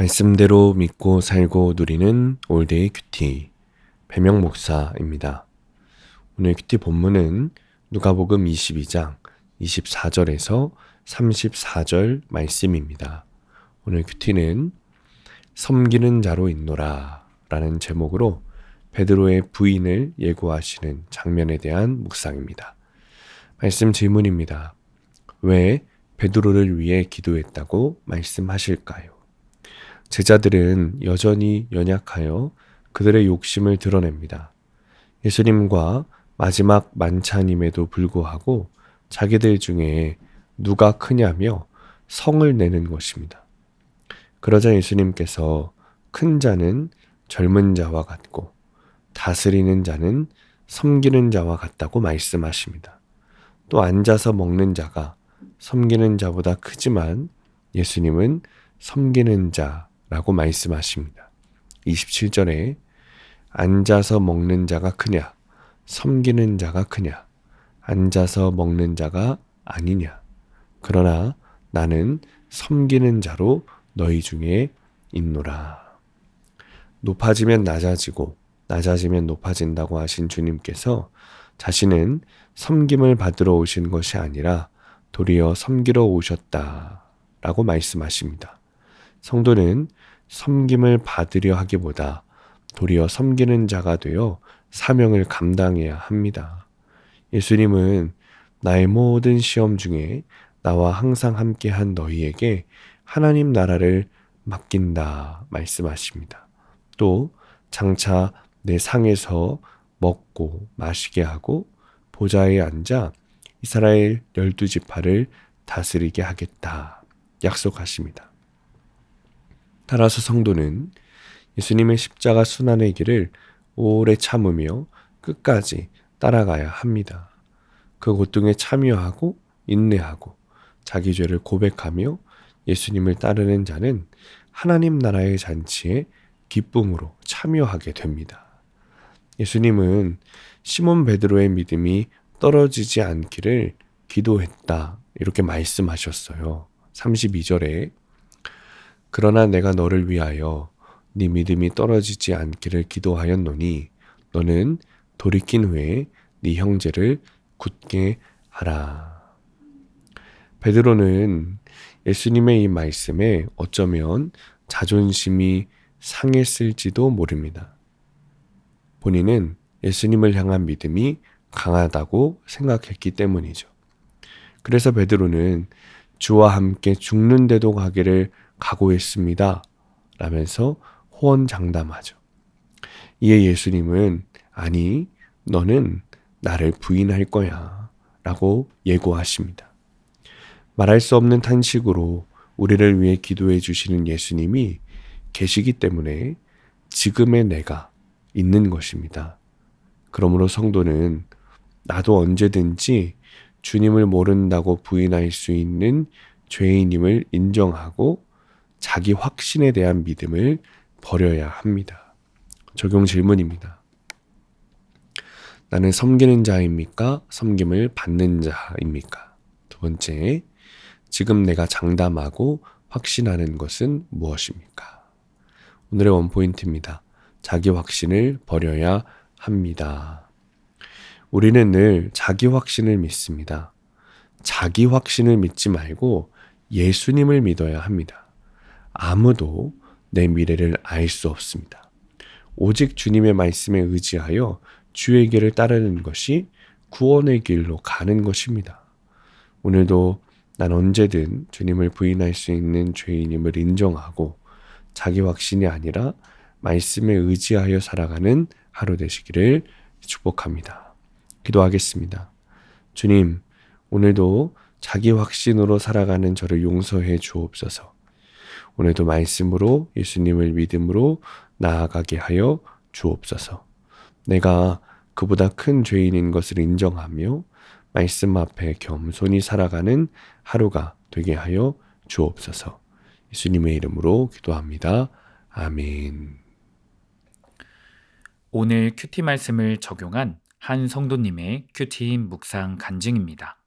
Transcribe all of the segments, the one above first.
말씀대로 믿고 살고 누리는 올데이 큐티 배명 목사입니다. 오늘 큐티 본문은 누가복음 22장 24절에서 34절 말씀입니다. 오늘 큐티는 섬기는 자로 있노라 라는 제목으로 베드로의 부인을 예고하시는 장면에 대한 묵상입니다. 말씀 질문입니다. 왜 베드로를 위해 기도했다고 말씀하실까요? 제자들은 여전히 연약하여 그들의 욕심을 드러냅니다. 예수님과 마지막 만찬임에도 불구하고 자기들 중에 누가 크냐며 성을 내는 것입니다. 그러자 예수님께서 큰 자는 젊은 자와 같고 다스리는 자는 섬기는 자와 같다고 말씀하십니다. 또 앉아서 먹는 자가 섬기는 자보다 크지만 예수님은 섬기는 자라고 말씀하십니다. 27절에 앉아서 먹는 자가 크냐, 섬기는 자가 크냐, 앉아서 먹는 자가 아니냐. 그러나 나는 섬기는 자로 너희 중에 있노라. 높아지면 낮아지고 낮아지면 높아진다고 하신 주님께서 자신은 섬김을 받으러 오신 것이 아니라 도리어 섬기러 오셨다라고 말씀하십니다. 성도는 섬김을 받으려 하기보다 도리어 섬기는 자가 되어 사명을 감당해야 합니다. 예수님은 나의 모든 시험 중에 나와 항상 함께한 너희에게 하나님 나라를 맡긴다 말씀하십니다. 또 장차 내 상에서 먹고 마시게 하고 보좌에 앉아 이스라엘 12지파를 다스리게 하겠다 약속하십니다. 따라서 성도는 예수님의 십자가 순환의 길을 오래 참으며 끝까지 따라가야 합니다. 그 고통에 참여하고 인내하고 자기 죄를 고백하며 예수님을 따르는 자는 하나님 나라의 잔치에 기쁨으로 참여하게 됩니다. 예수님은 시몬 베드로의 믿음이 떨어지지 않기를 기도했다 이렇게 말씀하셨어요. 32절에 그러나 내가 너를 위하여 네 믿음이 떨어지지 않기를 기도하였노니 너는 돌이킨 후에 네 형제를 굳게 하라. 베드로는 예수님의 이 말씀에 어쩌면 자존심이 상했을지도 모릅니다. 본인은 예수님을 향한 믿음이 강하다고 생각했기 때문이죠. 그래서 베드로는 주와 함께 죽는 데도 가기를 각오했습니다 라면서 호언장담하죠. 이에 예수님은 아니 너는 나를 부인할 거야 라고 예고하십니다. 말할 수 없는 탄식으로 우리를 위해 기도해 주시는 예수님이 계시기 때문에 지금의 내가 있는 것입니다. 그러므로 성도는 나도 언제든지 주님을 모른다고 부인할 수 있는 죄인임을 인정하고 자기 확신에 대한 믿음을 버려야 합니다. 적용 질문입니다. 나는 섬기는 자입니까? 섬김을 받는 자입니까? 두 번째, 지금 내가 장담하고 확신하는 것은 무엇입니까? 오늘의 원포인트입니다. 자기 확신을 버려야 합니다. 우리는 늘 자기 확신을 믿습니다. 자기 확신을 믿지 말고 예수님을 믿어야 합니다. 아무도 내 미래를 알 수 없습니다. 오직 주님의 말씀에 의지하여 주의 길을 따르는 것이 구원의 길로 가는 것입니다. 오늘도 난 언제든 주님을 부인할 수 있는 죄인임을 인정하고 자기 확신이 아니라 말씀에 의지하여 살아가는 하루 되시기를 축복합니다. 기도하겠습니다. 주님, 오늘도 자기 확신으로 살아가는 저를 용서해 주옵소서. 오늘도 말씀으로 예수님을 믿음으로 나아가게 하여 주옵소서. 내가 그보다 큰 죄인인 것을 인정하며 말씀 앞에 겸손히 살아가는 하루가 되게 하여 주옵소서. 예수님의 이름으로 기도합니다. 아멘. 오늘 큐티 말씀을 적용한 한 성도님의 큐티 묵상 간증입니다.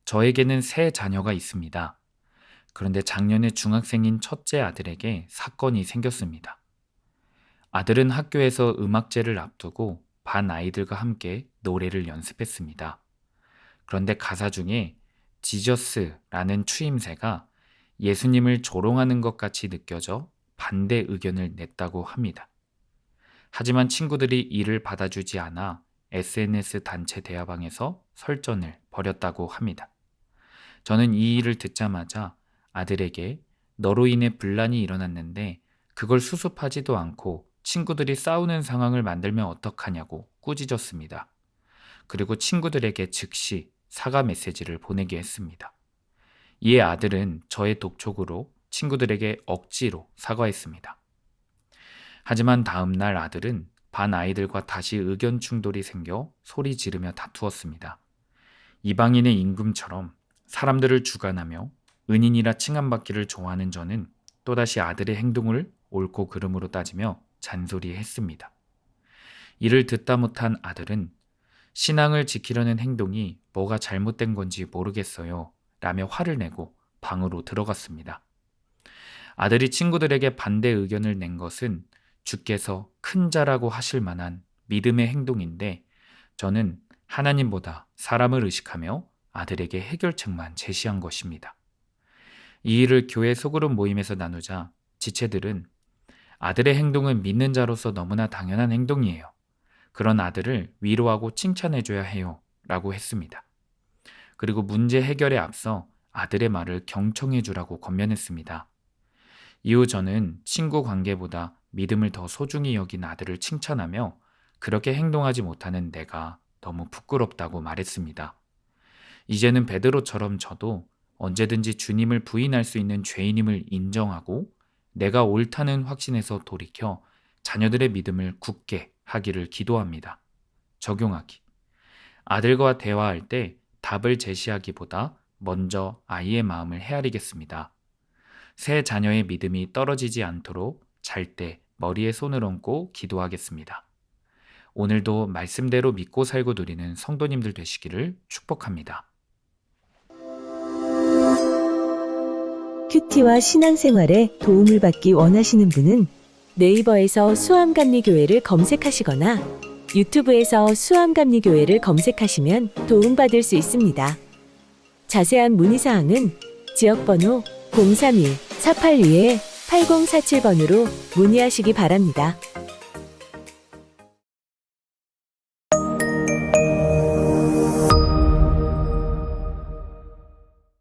저에게는 세 자녀가 있습니다. 그런데 작년에 중학생인 첫째 아들에게 사건이 생겼습니다. 아들은 학교에서 음악제를 앞두고 반 아이들과 함께 노래를 연습했습니다. 그런데 가사 중에 지저스라는 추임새가 예수님을 조롱하는 것 같이 느껴져 반대 의견을 냈다고 합니다. 하지만 친구들이 이를 받아주지 않아 SNS 단체 대화방에서 설전을 벌였다고 합니다. 저는 이 일을 듣자마자 아들에게 너로 인해 분란이 일어났는데 그걸 수습하지도 않고 친구들이 싸우는 상황을 만들면 어떡하냐고 꾸짖었습니다. 그리고 친구들에게 즉시 사과 메시지를 보내게 했습니다. 이에 아들은 저의 독촉으로 친구들에게 억지로 사과했습니다. 하지만 다음 날 아들은 반 아이들과 다시 의견 충돌이 생겨 소리 지르며 다투었습니다. 이방인의 임금처럼 사람들을 주관하며 은인이라 칭함받기를 좋아하는 저는 또다시 아들의 행동을 옳고 그름으로 따지며 잔소리했습니다. 이를 듣다 못한 아들은 신앙을 지키려는 행동이 뭐가 잘못된 건지 모르겠어요 라며 화를 내고 방으로 들어갔습니다. 아들이 친구들에게 반대 의견을 낸 것은 주께서 큰 자라고 하실 만한 믿음의 행동인데 저는 하나님보다 사람을 의식하며 아들에게 해결책만 제시한 것입니다. 이 일을 교회 소그룹 모임에서 나누자 지체들은 아들의 행동은 믿는 자로서 너무나 당연한 행동이에요. 그런 아들을 위로하고 칭찬해줘야 해요 라고 했습니다. 그리고 문제 해결에 앞서 아들의 말을 경청해주라고 권면했습니다. 이후 저는 친구 관계보다 믿음을 더 소중히 여긴 아들을 칭찬하며 그렇게 행동하지 못하는 내가 너무 부끄럽다고 말했습니다. 이제는 베드로처럼 저도 언제든지 주님을 부인할 수 있는 죄인임을 인정하고 내가 옳다는 확신에서 돌이켜 자녀들의 믿음을 굳게 하기를 기도합니다. 적용하기. 아들과 대화할 때 답을 제시하기보다 먼저 아이의 마음을 헤아리겠습니다. 새 자녀의 믿음이 떨어지지 않도록 잘 때 머리에 손을 얹고 기도하겠습니다. 오늘도 말씀대로 믿고 살고 누리는 성도님들 되시기를 축복합니다. 큐티와 신앙생활에 도움을 받기 원하시는 분은 네이버에서 수암감리교회를 검색하시거나 유튜브에서 수암감리교회를 검색하시면 도움받을 수 있습니다. 자세한 문의사항은 지역번호 031-482-8047번으로 문의하시기 바랍니다.